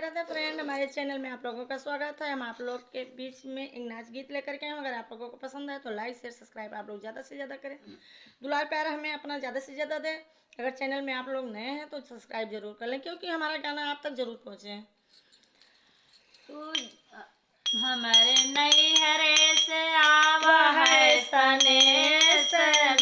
Radhe friend, हमारे channel में आप लोगों का स्वागत है। हम आप लोग के बीच में एक नाच गीत लेकर के हैं। अगर आप लोगों को पसंद है तो लाइक शेयर सब्सक्राइब आप लोग ज़्यादा से ज़्यादा करें। दुलार प्यार हमें अपना ज़्यादा से ज़्यादा दें। अगर चैनल में आप लोग नए हैं तो सब्सक्राइब जरूर कर लें, क्योंकि हमारा गाना आप तक जरूर पहुँचे। हमारे नैहरे से आवा है सनेस,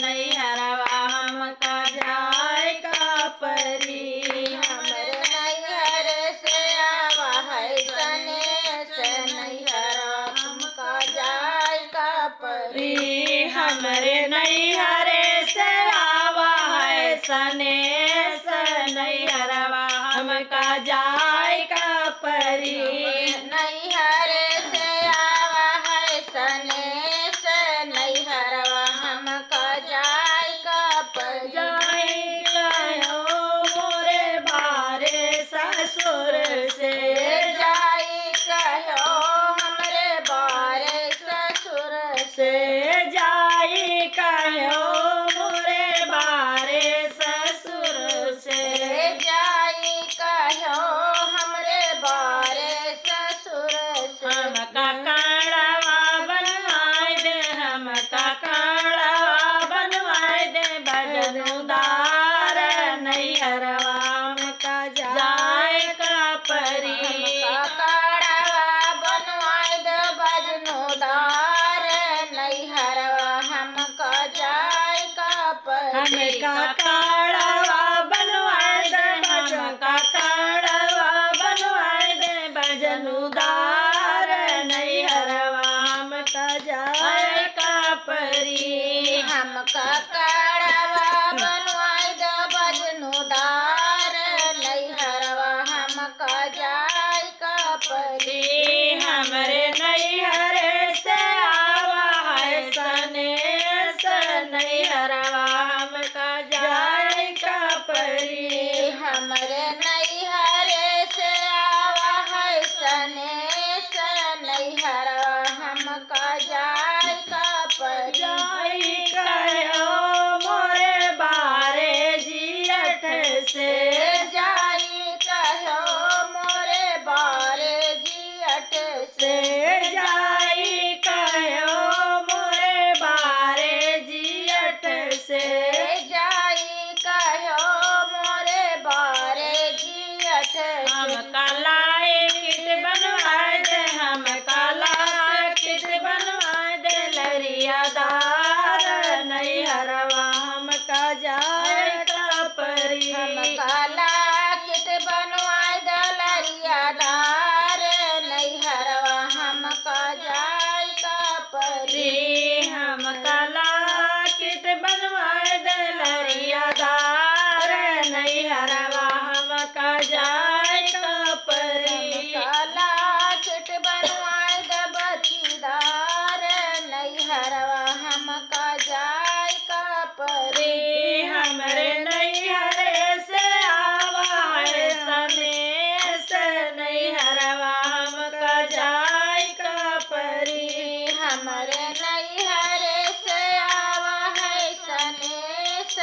नैहरवा हमका जाए का परी। हमारे नैहरे से आवा है सनेस, नैहरवा हमका जाए का परी। हमारे नैहरे से आवा है सनेस, नैहरवा हमका जाए का परी। नैहरे से आवा है सनेस, नैहरवा हमका जाए का परी। जाई कहो मोरे बारे ससुर से, जाई कहो हमरे बारे ससुर से जाई कहो मोरे बारे ससुर से। जाई कहो हमरे बारे ससुर से। हमका काढ़वा बनवाए दे, हमका काढ़वा बनवाए दे, बजनुदार नैहरवा हमका जाए का परी। हमका काढ़वा बनवाए दे, बजनुदार नैहरवा हमका जाए का परी। हमका काढ़वा बनवाए दे, हमका काढ़वा बनवाए दे, बजनुदार नैहरवा हमका जाए का परी। हमका काढ़वा बनवाए दे, बजनुदार नैहरवा हमका जाए का परी। हमरे नैहरे से आवा है सनेस, नैहरवा हमका जाए का परी। हमरे नैहरे से आवा है सनेस, नैहरवा हमका जाए का परी। जाई कहो मोरे बारे जियठ से, जाई कहो मोरे बारे जियट से। जाई कहो मोरे बारे जियठ से। जाई कहो मोरे बारे जियट से। हमका लाए किट बनवाए दे, हमका लाए किट बनवाए दे, लरियादार नैहरवा हमका जाए का परी। हमका लाकिट बनवाए दे, लरियादार नैहरवा हमका जाए का परी। हमका लाकिट बनवाए दे, लरियादार नैहरवा हमका जाए का परी। हमका लाकिट बनवाए दे, बचीदार नैहरवा हमका जाए का परी। हमरे नैहरे से आवा है सनेस, नैहरवा हमका जाए का परी। हमरे नैहरे से आवा है सनेस,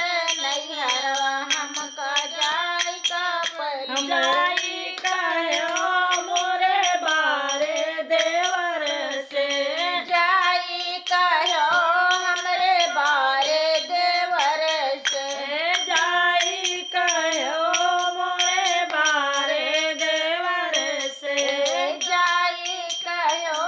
नैहरवा हमका जाए का परी। जाई कहो मोरे बारे देवर से, जाई कहो हमरे बारे देवर से। जाई कहो मोरे बारे देवर से। जाई कहो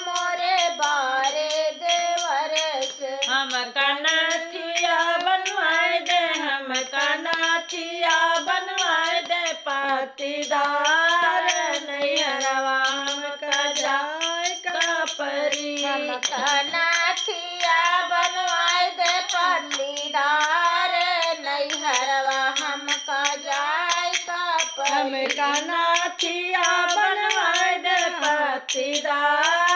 मोरे बारे देवर से। हमका नाथिया बनवाए दे, हमका नाथिया बनवाए दे, पाटीदार नैहरवा हमका जाए का परी। हमका नाथिया बनवाए दे, पल्लीदार नैहरवा हमका जाए का परी। हमका नाथिया बनवाए दे, पाटीदार